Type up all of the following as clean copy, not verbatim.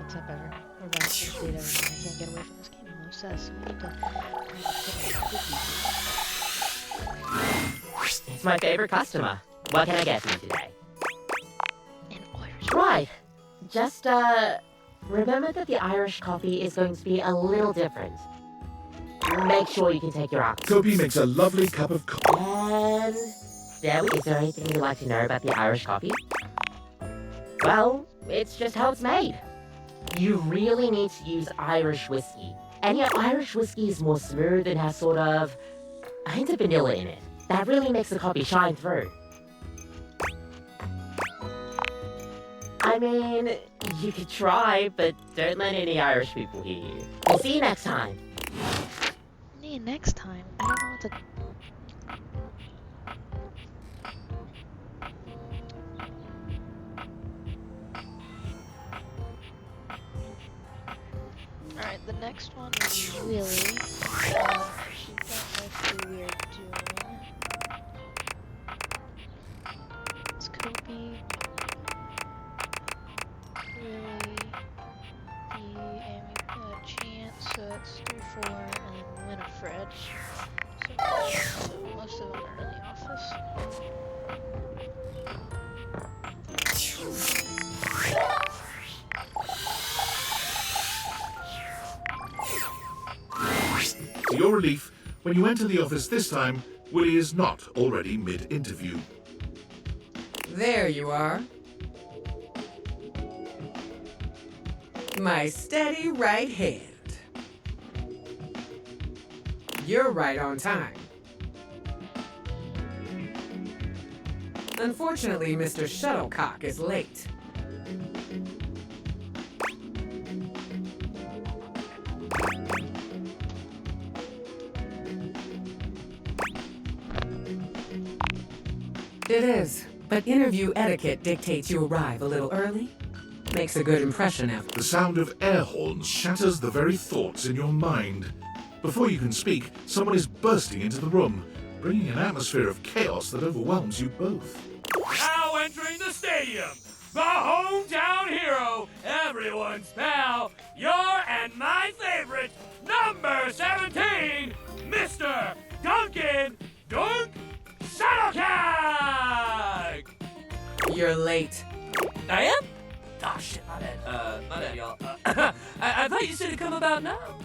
What's up, everyone? We're back to the everyone. I can't get away from this game. I'm obsessed. We need to It's my favorite customer. What can I get for you today? an Irish. Right. Just, remember that the Irish coffee is going to be a little different. Make sure you can take your ox. Kobe makes a lovely cup of coffee. And there we. Is there anything you'd like to know about the Irish coffee? Well, it's just how it's made. You really need to use Irish whiskey. And your Irish whiskey is more smooth and has sort of a hint of vanilla in it. That really makes the coffee shine through. I mean, you could try, but don't let any Irish people hear you. We'll see you next time. Nee, next time. I don't know what to. Alright, the next one is Willie. She don't know who we're doing. It's Kobe, Willie, Amy, Chance, so that's 3, 4, and then Winifred. So most of them are in the office. To your relief, when you enter the office this time, Willie is not already mid-interview. There you are. My steady right hand. You're right on time. Unfortunately, Mr. Shuttlecock is late. It is, but interview etiquette dictates you arrive a little early. Makes a good impression after. The sound of air horns shatters the very thoughts in your mind. Before you can speak, someone is bursting into the room, bringing an atmosphere of chaos that overwhelms you both. Now entering the stadium, the hometown hero, everyone's pal, your and my favorite, number 17, Mr. Duncan Dunk Shuttlecock! You're late. I am? Oh shit, my bad, y'all. I thought you said to come about now.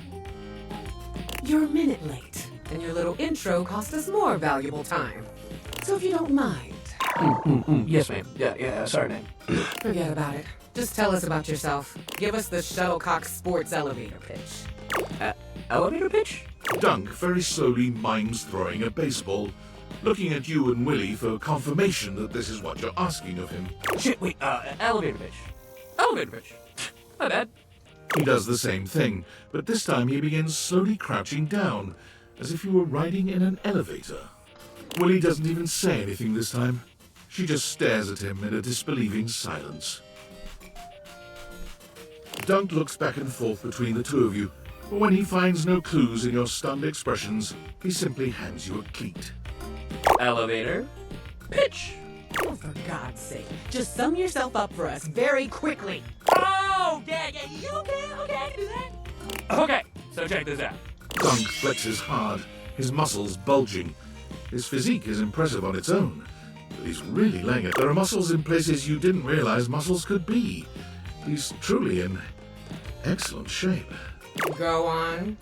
You're a minute late, and your little intro cost us more valuable time. So if you don't mind, Yes, ma'am. Yeah, sorry, ma'am. forget about it. Just tell us about yourself. Give us the Shuttlecock Sports elevator pitch. Elevator pitch? Dunk very slowly mimes throwing a baseball, looking at you and Willie for confirmation that this is what you're asking of him. Shit, wait, elevator pitch. Elevator pitch. My bad. He does the same thing, but this time he begins slowly crouching down, as if you were riding in an elevator. Willie doesn't even say anything this time. She just stares at him in a disbelieving silence. Dunk looks back and forth between the two of you, but when he finds no clues in your stunned expressions, he simply hands you a cleat. Elevator pitch. Oh, for God's sake, just sum yourself up for us very quickly. Oh, yeah, you okay? Okay, I can do that. Okay, so check this out. Dunk flexes hard, his muscles bulging. His physique is impressive on its own, but he's really laying it. There are muscles in places you didn't realize muscles could be. He's truly in excellent shape. Go on.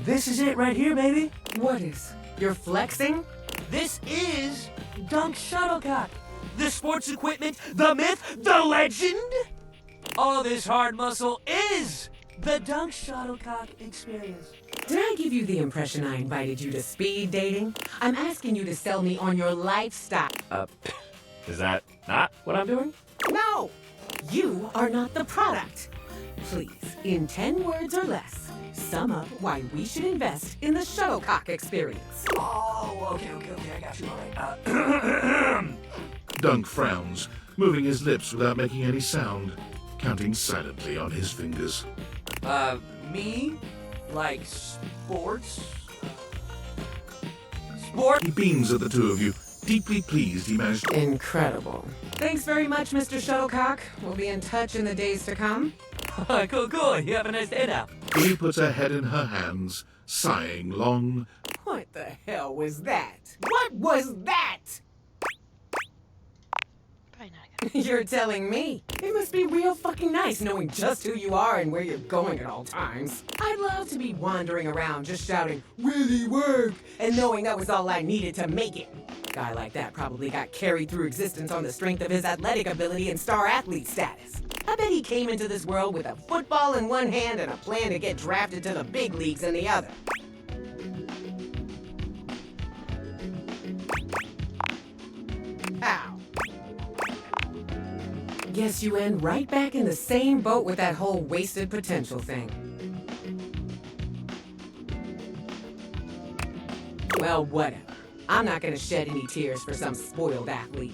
This is it right here, baby. What is? You're flexing? This is Dunk Shuttlecock. The sports equipment, the myth, the legend. All this hard muscle is the Dunk Shuttlecock experience. Did I give you the impression I invited you to speed dating? I'm asking you to sell me on your lifestyle. Is that not what I'm doing? No! You are not the product. Please, in 10 words or less, sum up why we should invest in the Shuttlecock experience. Oh, okay, I got you. All right. Dunk frowns, moving his lips without making any sound, counting silently on his fingers. Me? Like sports? Sport? He beams at the two of you, deeply pleased he managed to... Incredible. Thanks very much, Mr. Shuttlecock. We'll be in touch in the days to come. Cool. You have a nice day now. Billy puts her head in her hands, sighing long. What the hell was that? What was that? Probably not good. You're telling me. It must be real fucking nice knowing just who you are and where you're going at all times. I'd love to be wandering around just shouting, "Really work," and knowing that was all I needed to make it. A guy like that probably got carried through existence on the strength of his athletic ability and star athlete status. I bet he came into this world with a football in one hand and a plan to get drafted to the big leagues in the other. Ow. Guess you end right back in the same boat with that whole wasted potential thing. Well, whatever. I'm not gonna shed any tears for some spoiled athlete.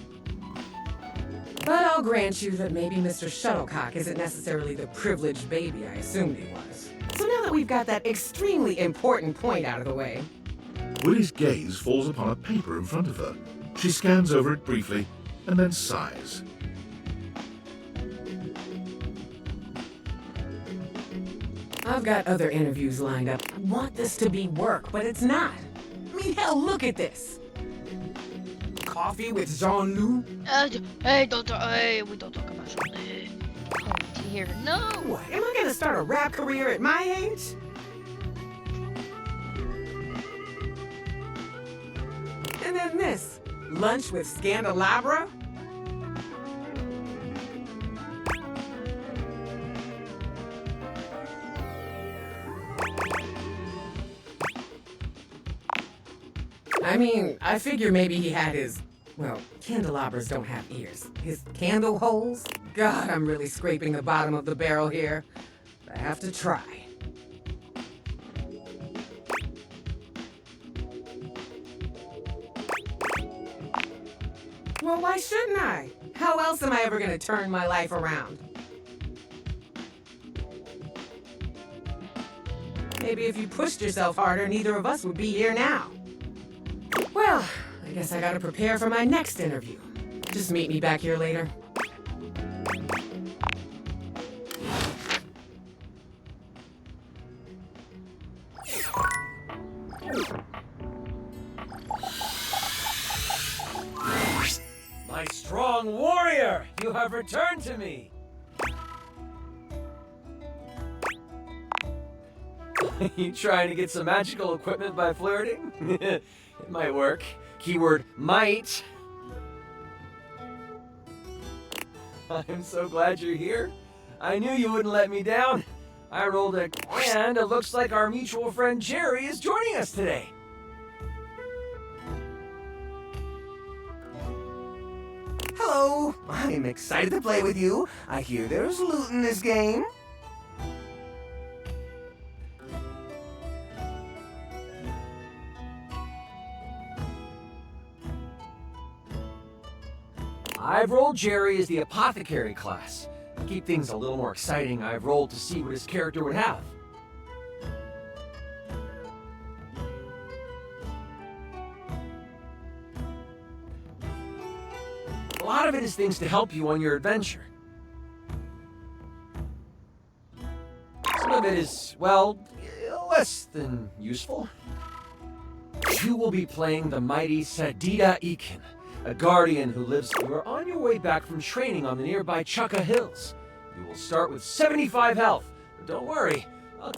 But I'll grant you that maybe Mr. Shuttlecock isn't necessarily the privileged baby I assumed he was. So now that we've got that extremely important point out of the way, Willie's gaze falls upon a paper in front of her. She scans over it briefly and then sighs. I've got other interviews lined up. I want this to be work, but it's not. I mean, hell, look at this. Coffee with Jean-Loup? Hey, we don't talk about something. Oh dear, no. What, am I gonna start a rap career at my age? And then this, lunch with Scandalabra? I mean, I figure maybe he had his, well, candelabras don't have ears. His candle holes? God, I'm really scraping the bottom of the barrel here. I have to try. Well, why shouldn't I? How else am I ever gonna turn my life around? Maybe if you pushed yourself harder, neither of us would be here now. Well, I guess I gotta prepare for my next interview. Just meet me back here later. My strong warrior, you have returned to me. You trying to get some magical equipment by flirting? It might work. Keyword might. I'm so glad you're here. I knew you wouldn't let me down. I rolled a and it looks like our mutual friend Jerry is joining us today. Hello, I'm excited to play with you. I hear there's loot in this game. I've rolled Jerry as the apothecary class. To keep things a little more exciting, I've rolled to see what his character would have. A lot of it is things to help you on your adventure. Some of it is, well, less than useful. You will be playing the mighty Sadida Ekin, a guardian who lives. You are on your way back from training on the nearby Chukka Hills. You will start with 75 health, but don't worry,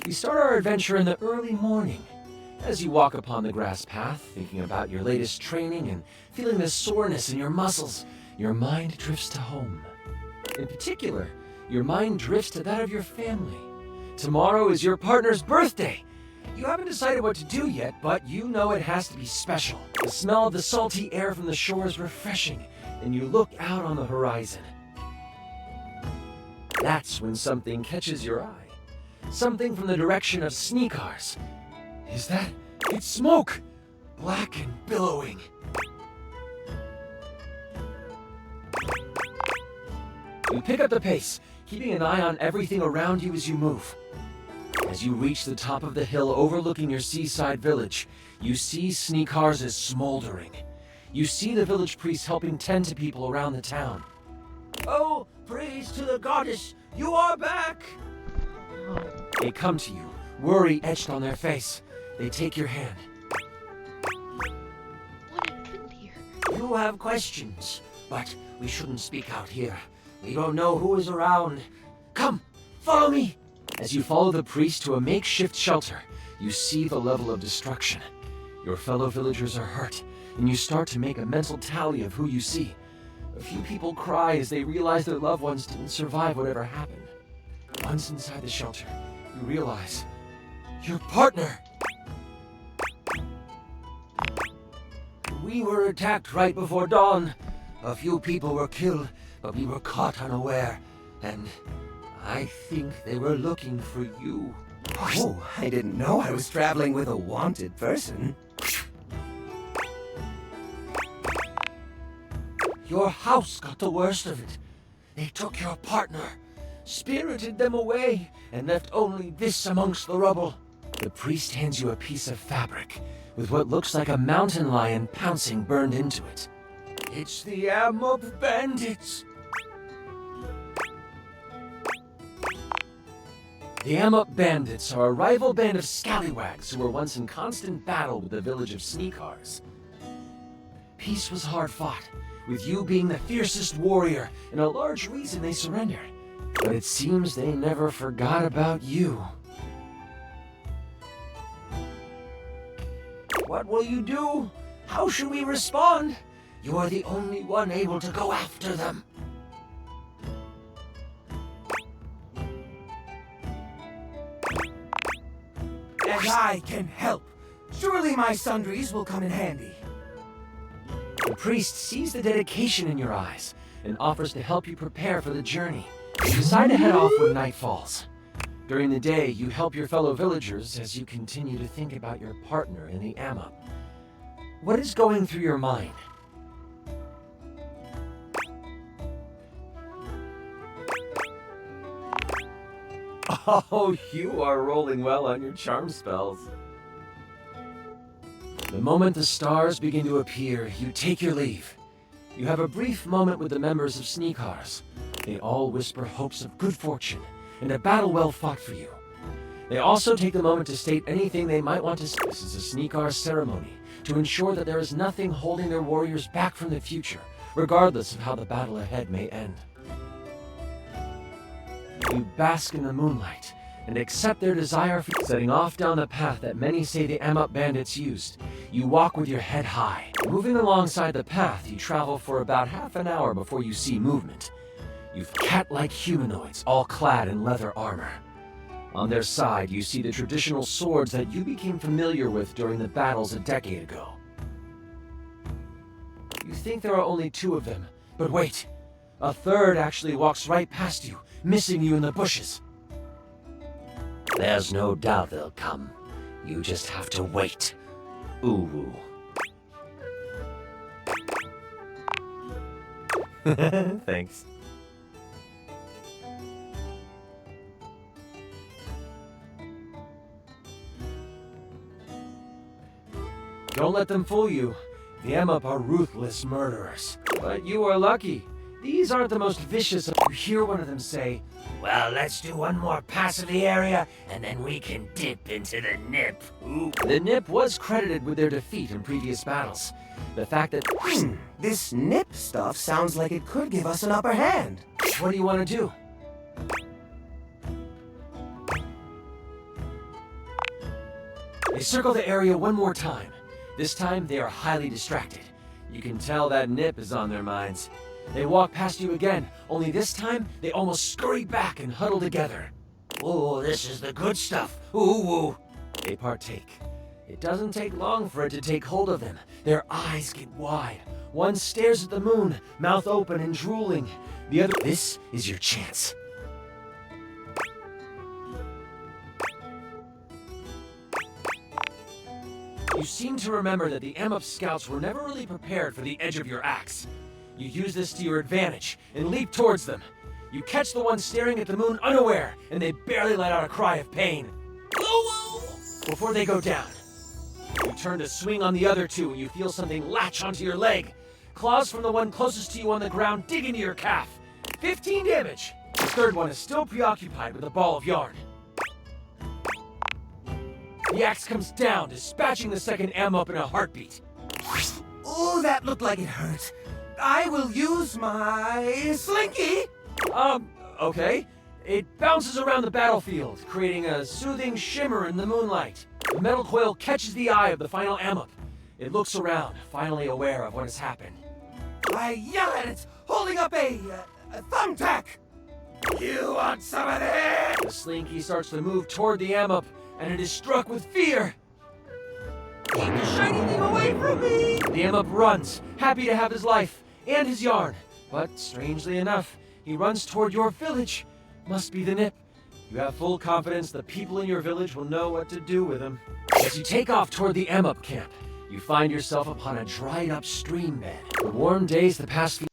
we start our adventure in the early morning. As you walk upon the grass path, thinking about your latest training and feeling the soreness in your muscles, your mind drifts to home. In particular, your mind drifts to that of your family. Tomorrow is your partner's birthday. You haven't decided what to do yet, but you know it has to be special. The smell of the salty air from the shore is refreshing, and you look out on the horizon. That's when something catches your eye. Something from the direction of Sneakars. Is that? It's smoke! Black and billowing. You pick up the pace, keeping an eye on everything around you as you move. As you reach the top of the hill overlooking your seaside village, you see Sneakars is smoldering. You see the village priest helping tend to people around the town. Oh, praise to the goddess! You are back! They come to you, worry etched on their face. They take your hand. What happened here? You have questions, but we shouldn't speak out here. We don't know who is around. Come, follow me! As you follow the priest to a makeshift shelter, you see the level of destruction. Your fellow villagers are hurt, and you start to make a mental tally of who you see. A few people cry as they realize their loved ones didn't survive whatever happened. Once inside the shelter, you realize your partner. We were attacked right before dawn. A few people were killed, but we were caught unaware. And I think they were looking for you. Oh, I didn't know I was traveling with a wanted person. Your house got the worst of it. They took your partner, spirited them away, and left only this amongst the rubble. The priest hands you a piece of fabric with what looks like a mountain lion pouncing burned into it. It's the Amok bandits. The Amok bandits are a rival band of scallywags who were once in constant battle with the village of Sneakars. Peace was hard fought, with you being the fiercest warrior and a large reason they surrendered. But it seems they never forgot about you. What will you do? How should we respond? You are the only one able to go after them. And I can help. Surely my sundries will come in handy. The priest sees the dedication in your eyes and offers to help you prepare for the journey. You decide to head off when night falls. During the day, you help your fellow villagers as you continue to think about your partner in the Amok. What is going through your mind? Oh, you are rolling well on your charm spells. The moment the stars begin to appear, you take your leave. You have a brief moment with the members of Sneakars. They all whisper hopes of good fortune and a battle well fought for you. They also take the moment to state anything they might want to say. This is a Sneakar ceremony to ensure that there is nothing holding their warriors back from the future, regardless of how the battle ahead may end. You bask in the moonlight and accept their desire for setting off down the path that many say the Amok bandits used. You walk with your head high. Moving alongside the path, you travel for about half an hour before you see movement. You've cat-like humanoids, all clad in leather armor. On their side, you see the traditional swords that you became familiar with during the battles a decade ago. You think there are only two of them, but wait. A third actually walks right past you, missing you in the bushes. There's no doubt they'll come. You just have to wait. Ooh. Thanks. Don't let them fool you. The Amok are ruthless murderers. But you are lucky. These aren't the most vicious. You hear one of them say, "Well, let's do one more pass of the area, and then we can dip into the Nip." Ooh. The Nip was credited with their defeat in previous battles. The fact that... This nip stuff sounds like it could give us an upper hand. What do you want to do? They circle the area one more time. This time, they are highly distracted. You can tell that Nip is on their minds. They walk past you again, only this time, they almost scurry back and huddle together. Ooh, this is the good stuff. Ooh. They partake. It doesn't take long for it to take hold of them. Their eyes get wide. One stares at the moon, mouth open and drooling. The other... This is your chance. You seem to remember that the Amok scouts were never really prepared for the edge of your axe. You use this to your advantage and leap towards them. You catch the one staring at the moon unaware, and they barely let out a cry of pain. Before they go down, you turn to swing on the other two, and you feel something latch onto your leg. Claws from the one closest to you on the ground dig into your calf. 15 damage. The third one is still preoccupied with a ball of yarn. The axe comes down, dispatching the second M up in a heartbeat. Ooh, that looked like it hurt. I will use my slinky. Okay. It bounces around the battlefield, creating a soothing shimmer in the moonlight. The metal coil catches the eye of the final Amup. It looks around, finally aware of what has happened. I yell at it, holding up a thumbtack. You want some of this? The slinky starts to move toward the Amup, and it is struck with fear. Keep the shiny thing away from me! The Amup runs, happy to have his life and his yarn. But strangely enough, he runs toward your village. Must be the Nip. You have full confidence the people in your village will know what to do with him. As you take off toward the Amup camp, you find yourself upon a dried up stream bed. The warm days the past few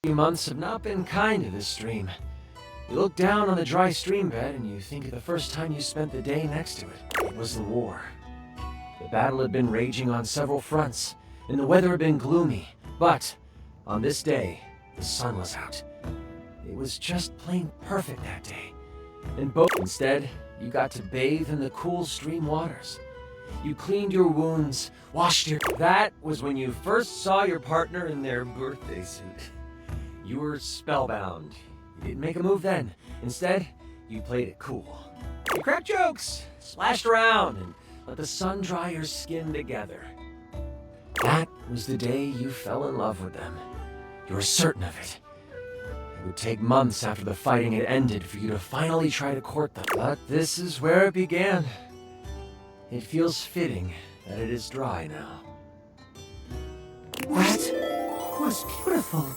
few months have not been kind to this stream. You look down on the dry stream bed and you think of the first time you spent the day next to it. It was the war. The battle had been raging on several fronts, and the weather had been gloomy. But on this day, the sun was out. It was just plain perfect that day. And instead, you got to bathe in the cool stream waters. You cleaned your wounds, washed your... That was when you first saw your partner in their birthday suit. You were spellbound. You didn't make a move then. Instead, you played it cool. You cracked jokes, splashed around, and let the sun dry your skin together. That was the day you fell in love with them. You were certain of it. It would take months after the fighting had ended for you to finally try to court them. But this is where it began. It feels fitting that it is dry now. That was beautiful.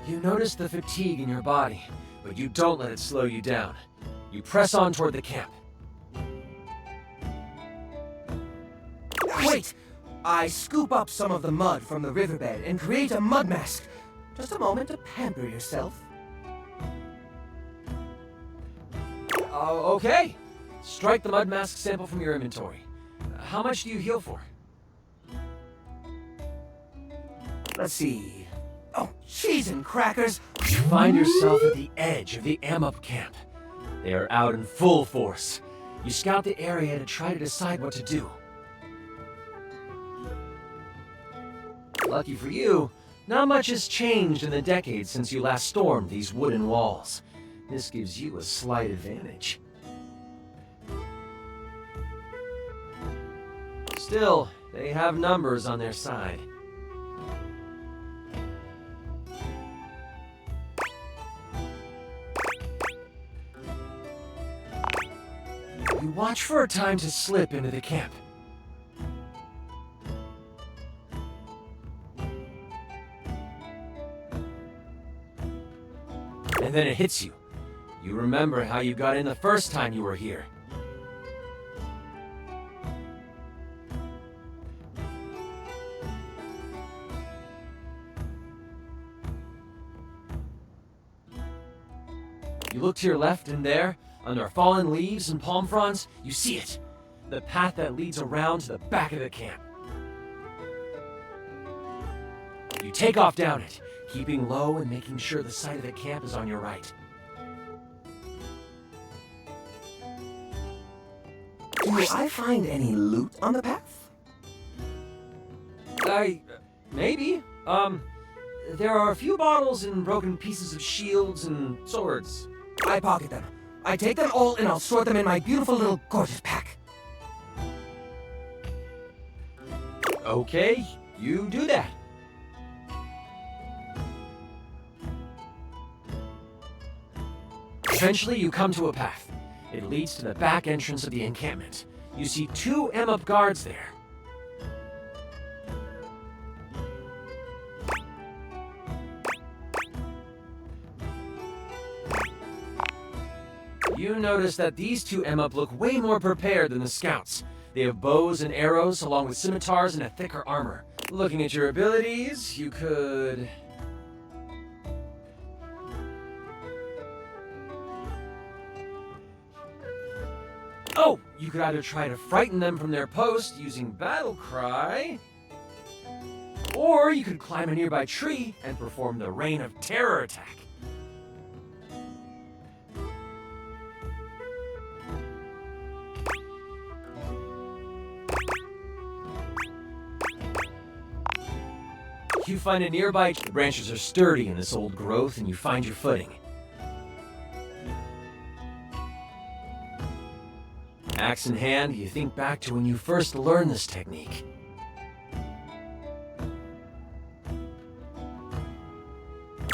You notice the fatigue in your body, but you don't let it slow you down. You press on toward the camp. Wait! I scoop up some of the mud from the riverbed and create a mud mask. Just a moment to pamper yourself. Okay. Strike the mud mask sample from your inventory. How much do you heal for? Let's see. Oh, cheese and crackers! You find yourself at the edge of the Amup camp. They are out in full force. You scout the area to try to decide what to do. Lucky for you, not much has changed in the decades since you last stormed these wooden walls. This gives you a slight advantage. Still, they have numbers on their side. You watch for a time to slip into the camp. And then it hits you. You remember how you got in the first time you were here. You look to your left and there, under fallen leaves and palm fronds, you see it. The path that leads around to the back of the camp. You take off down it, keeping low and making sure the side of the camp is on your right. Do I find any loot on the path? Maybe. There are a few bottles and broken pieces of shields and swords. I pocket them. I take them all and I'll sort them in my beautiful little gorgeous pack. Okay, you do that. Eventually, you come to a path. It leads to the back entrance of the encampment. You see 2 Amup guards there. You notice that these 2 Amup look way more prepared than the scouts. They have bows and arrows, along with scimitars and a thicker armor. Looking at your abilities, you could... Oh! You could either try to frighten them from their post using Battle Cry, or you could climb a nearby tree and perform the Reign of Terror attack. You find a nearby tree. The branches are sturdy in this old growth, and you find your footing. Axe in hand, you think back to when you first learned this technique.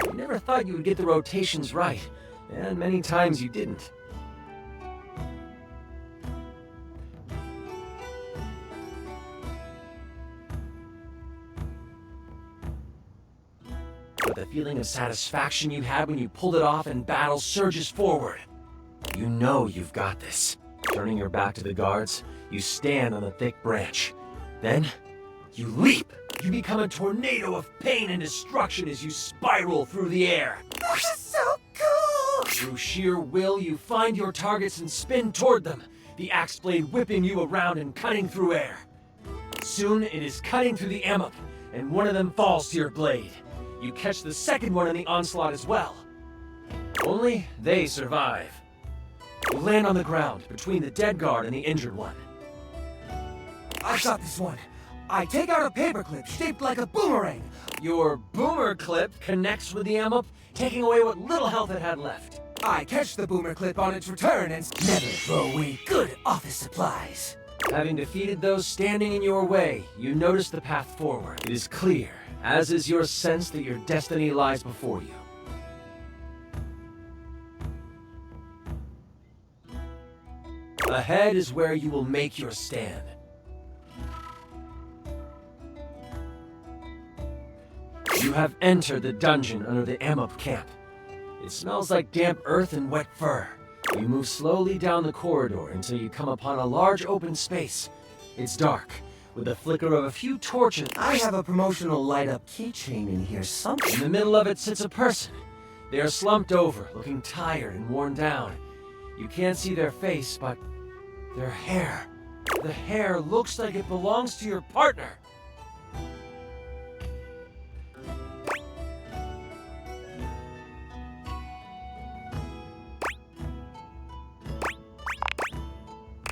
You never thought you would get the rotations right, and many times you didn't. But the feeling of satisfaction you had when you pulled it off and battle surges forward. You know you've got this. Turning your back to the guards, you stand on a thick branch. Then, you leap! You become a tornado of pain and destruction as you spiral through the air. This is so cool! Through sheer will, you find your targets and spin toward them, the axe blade whipping you around and cutting through air. Soon, it is cutting through the amok, and one of them falls to your blade. You catch the second one in the onslaught as well. Only they survive. You land on the ground between the dead guard and the injured one. I got this one. I take out a paperclip shaped like a boomerang. Your boomer clip connects with the amok, taking away what little health it had left. I catch the boomer clip on its return and never throw away good office supplies. Having defeated those standing in your way, you notice the path forward. It is clear, as is your sense that your destiny lies before you. Ahead is where you will make your stand. You have entered the dungeon under the Amok camp. It smells like damp earth and wet fur. You move slowly down the corridor until you come upon a large open space. It's dark, with the flicker of a few torches. I have a promotional light-up keychain in here In somewhere. the middle of it sits a person. They are slumped over, looking tired and worn down. You can't see their face, but their hair. The hair looks like it belongs to your partner.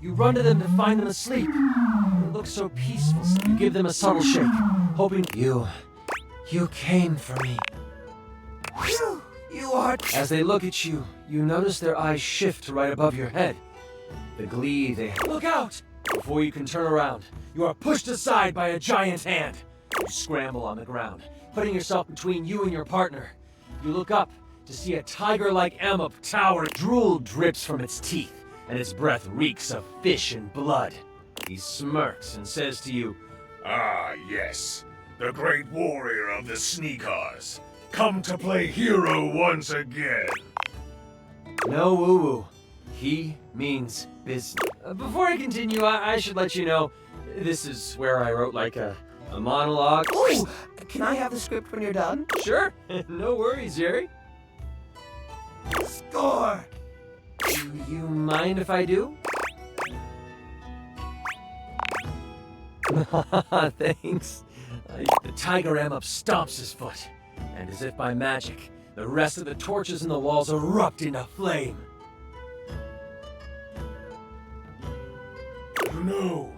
You run to them to find them asleep. They look so peaceful. You give them a subtle shake, hoping you came for me. Phew! You are... As they look at you, you notice their eyes shift to right above your head. The glee they look out! Before you can turn around, you are pushed aside by a giant hand. You scramble on the ground, putting yourself between you and your partner. You look up to see a tiger-like amok tower. Drool drips from its teeth, and its breath reeks of fish and blood. He smirks and says to you, Ah, yes, the great warrior of the Sneakers. Come to play hero once again. "No woo-woo. He means business." Before I continue, I should let you know, this is where I wrote like a monologue. Ooh! Can I have the script when you're done? Sure, no worries, Jerry. Score! Do you mind if I do? Thanks. The tiger amok stomps his foot, and as if by magic, the rest of the torches in the walls erupt into flame. You know,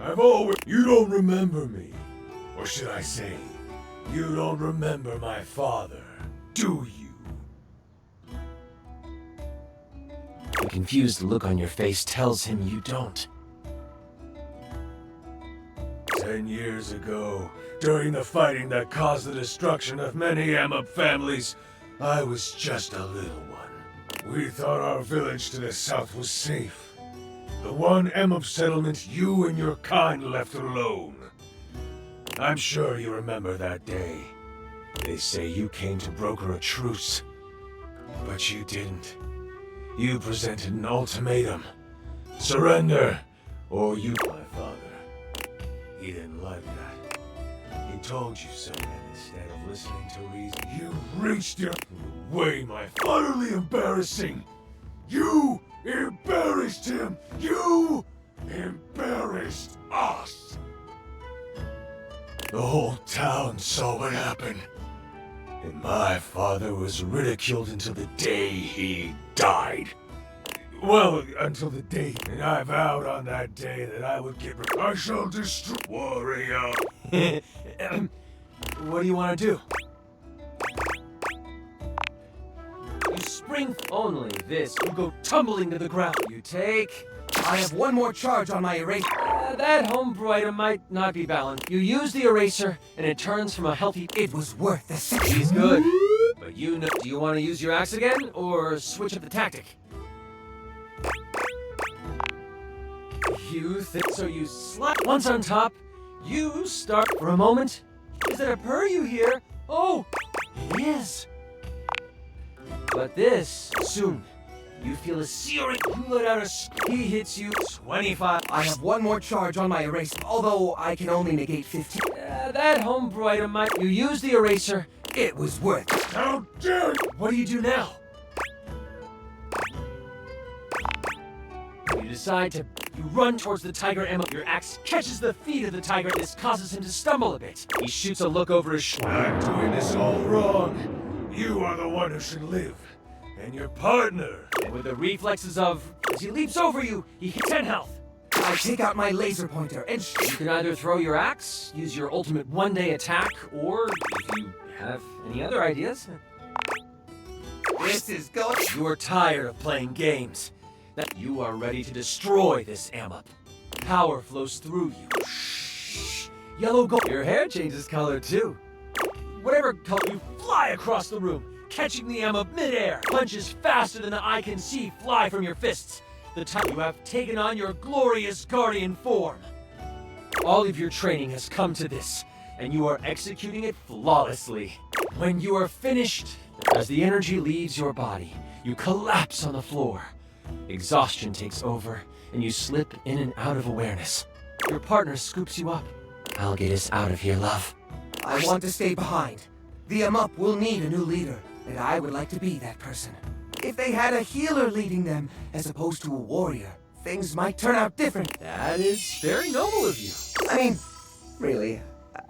I've always... You don't remember me. Or should I say, you don't remember my father, do you? The confused look on your face tells him you don't. 10 years ago, during the fighting that caused the destruction of many Amok families, I was just a little one. We thought our village to the south was safe. The one Amok settlement you and your kind left alone. I'm sure you remember that day. They say you came to broker a truce, but you didn't. You presented an ultimatum. Surrender, or you... My father, he didn't like that. He told you so, and instead of listening to reason, you reached your way, my... Utterly embarrassing! You embarrassed him! You embarrassed us! The whole town saw what happened. And my father was ridiculed until the day he died. Well, until the day. And I vowed on that day that I would get... I shall destroy... Warrior. What do you want to do? You spring only this. You go tumbling to the ground. You take... I have one more charge on my eraser. that homebrew item might not be balanced. You use the eraser, and it turns from a healthy... It was worth the He's good. But you know... Do you want to use your axe again, or switch up the tactic? You think so? You slap once on top. You start for a moment. Is it a purr you hear? Oh, He is. But this, soon, you feel a searing. You let out he hits you 25. I have one more charge on my eraser, although I can only negate 15. That homebrew item might. You use the eraser. It was worth it. How dare you! What do you do now? You decide to. You run towards the tiger and your axe catches the feet of the tiger. This causes him to stumble a bit. He shoots a look over his shoulder. I'm doing this all wrong. You are the one who should live. And your partner. And with the reflexes of, as he leaps over you, he hits 10 health. I take out my laser pointer and You can either throw your axe, use your ultimate one-day attack, or if you have any other ideas. this is going. You are tired of playing games. That you are ready to destroy this Amup. Power flows through you. Yellow gold. Your hair changes color too. Whatever color, you fly across the room, catching the Amup midair. Punches faster than the eye can see fly from your fists. The time you have taken on your glorious guardian form. All of your training has come to this, and you are executing it flawlessly. When you are finished, as the energy leaves your body, you collapse on the floor. Exhaustion takes over, and you slip in and out of awareness. Your partner scoops you up. I'll get us out of here, love. I want to stay behind. The Amup will need a new leader, and I would like to be that person. If they had a healer leading them, as opposed to a warrior, things might turn out different. That is very noble of you. I mean, really,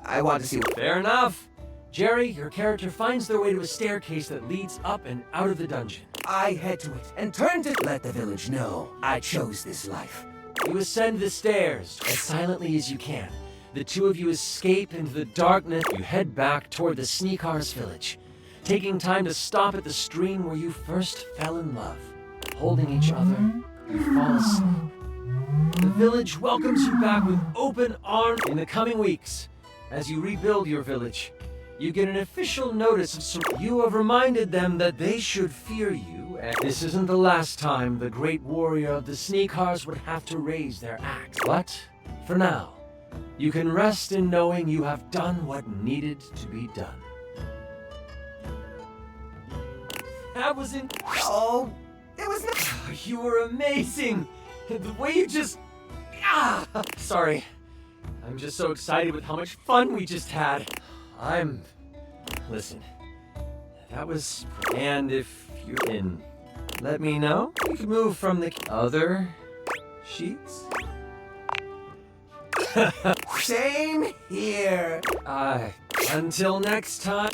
I want to see what... Fair enough. Jerry, your character finds their way to a staircase that leads up and out of the dungeon. I head to it and turn to let the village know I chose this life. You ascend the stairs as silently as you can. The two of you escape into the darkness. You head back toward the Sneakars village, taking time to stop at the stream where you first fell in love. Holding each other, you fall asleep. The village welcomes you back with open arms. In the coming weeks, as you rebuild your village, you get an official notice of you have reminded them that they should fear you, and this isn't the last time the great warrior of the Sneakars would have to raise their axe. But, for now, you can rest in knowing you have done what needed to be done. That was Oh, it was not... You were amazing! The way you just... Sorry. I'm just so excited with how much fun we just had. Listen. That was... And if you can let me know, we can move from the other sheets. Same here. Until next time.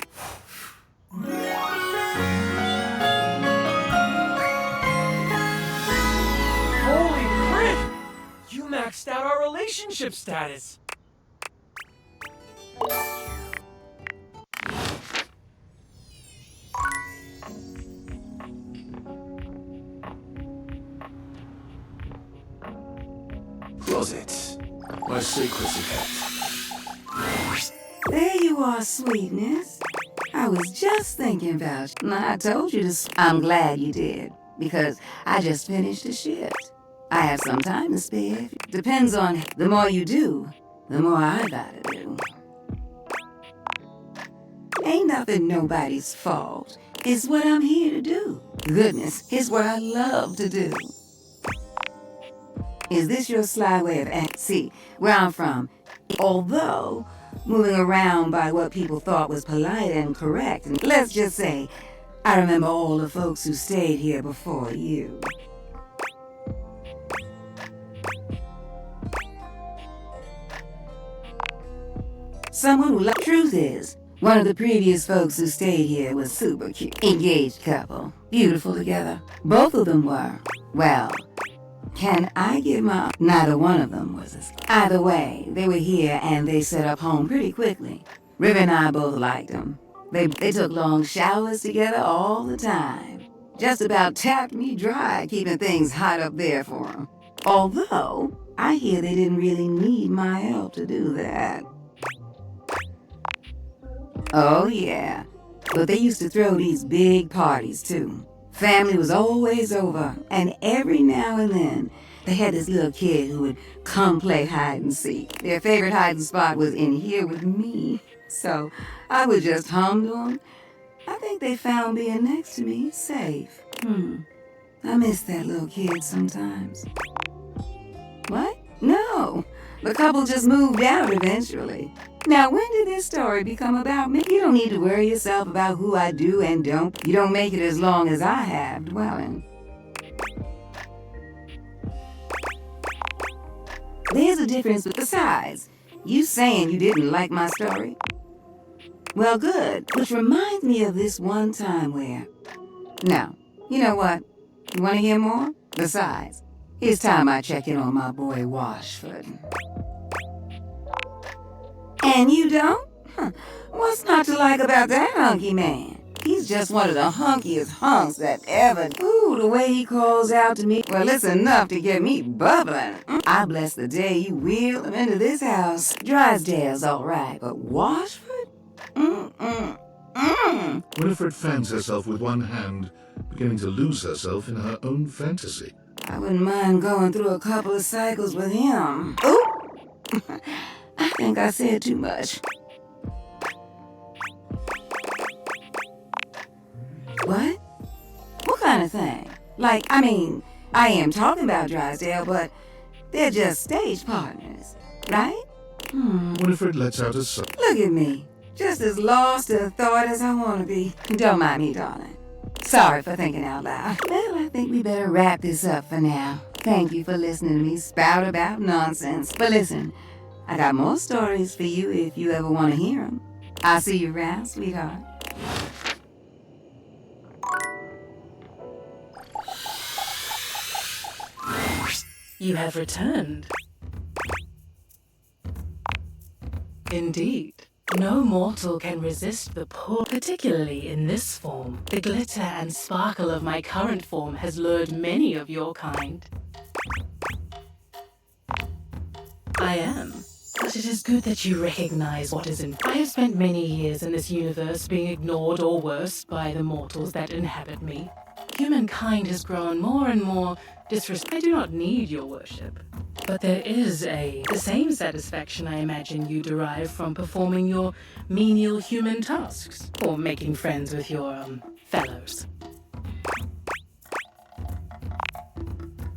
Holy crap! You maxed out our relationship status. Closet. My secrecy kept. There you are, sweetness. I was just thinking about you. I told you to. I'm glad you did, because I just finished a shift. I have some time to spare. Depends on the more you do, the more I gotta do. Ain't nothing nobody's fault. It's what I'm here to do. Goodness, it's what I love to do. Is this your sly way of see where I'm from? Although moving around by what people thought was polite and correct, and let's just say, I remember all the folks who stayed here before you. Someone who truth is, one of the previous folks who stayed here was super cute. Engaged couple. Beautiful together. Both of them were. Well, can I give my... Neither one of them was as... Either way, they were here and they set up home pretty quickly. River and I both liked them. They took long showers together all the time. Just about tapped me dry keeping things hot up there for them. Although, I hear they didn't really need my help to do that. Oh yeah, but they used to throw these big parties too. Family was always over, and every now and then, they had this little kid who would come play hide and seek. Their favorite hiding spot was in here with me, so I would just hum to them I think they found being next to me safe. I miss that little kid sometimes. What? No. The couple just moved out eventually. Now, when did this story become about me? You don't need to worry yourself about who I do and don't. You don't make it as long as I have, dwelling. There's a difference with the size. You saying you didn't like my story? Well, good. Which reminds me of this one time where... Now, you know what? You want to hear more? Besides, it's time I check in on my boy Washford. And you don't? Huh. What's not to like about that hunky man? He's just one of the hunkiest hunks that ever... Ooh, the way he calls out to me. Well, it's enough to get me bubbling. I bless the day you wheeled him into this house. Drysdale's all right, but Washford? Winifred fans herself with one hand, beginning to lose herself in her own fantasy. I wouldn't mind going through a couple of cycles with him. Ooh! I think I said too much. What? What kind of thing? Like, I mean, I am talking about Drysdale, but they're just stage partners, right? Winifred lets out a sigh. Look at me. Just as lost to thought as I want to be. Don't mind me, darling. Sorry for thinking out loud. Well, I think we better wrap this up for now. Thank you for listening to me spout about nonsense. But listen, I got more stories for you if you ever want to hear them. I'll see you around, sweetheart. You have returned. Indeed. No mortal can resist the pull, particularly in this form. The glitter and sparkle of my current form has lured many of your kind. I am. But it is good that you recognize what is in. I have spent many years in this universe being ignored or worse by the mortals that inhabit me. Humankind has grown more and more disrespectful. I do not need your worship. But there is the same satisfaction I imagine you derive from performing your menial human tasks, or making friends with your, fellows.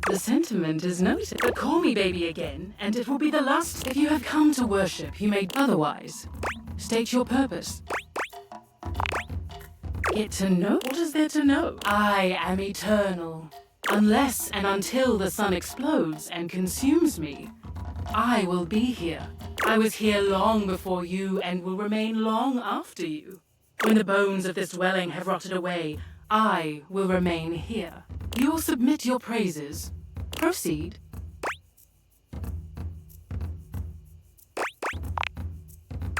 The sentiment is noted, but call me baby again, and it will be the last. If you have come to worship, you may otherwise. State your purpose. Get to know? What is there to know? I am eternal. Unless and until the sun explodes and consumes me, I will be here. I was here long before you and will remain long after you. When the bones of this dwelling have rotted away, I will remain here. You will submit your praises. Proceed.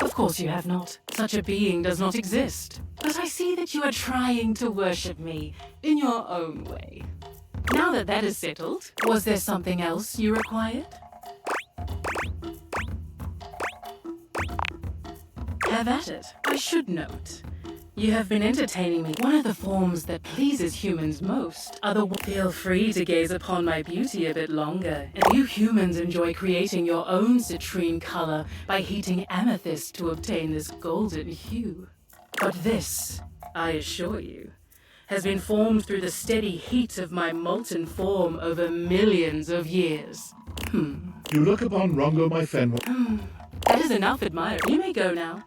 Of course you have not. Such a being does not exist. But I see that you are trying to worship me in your own way. Now that that is settled, was there something else you required? Have at it. I should note. You have been entertaining me. One of the forms that pleases humans most are the... Feel free to gaze upon my beauty a bit longer. And you humans enjoy creating your own citrine color by heating amethyst to obtain this golden hue. But this, I assure you, has been formed through the steady heat of my molten form over millions of years. You look upon Rongo my Fenwa. That is enough, admirer. You may go now.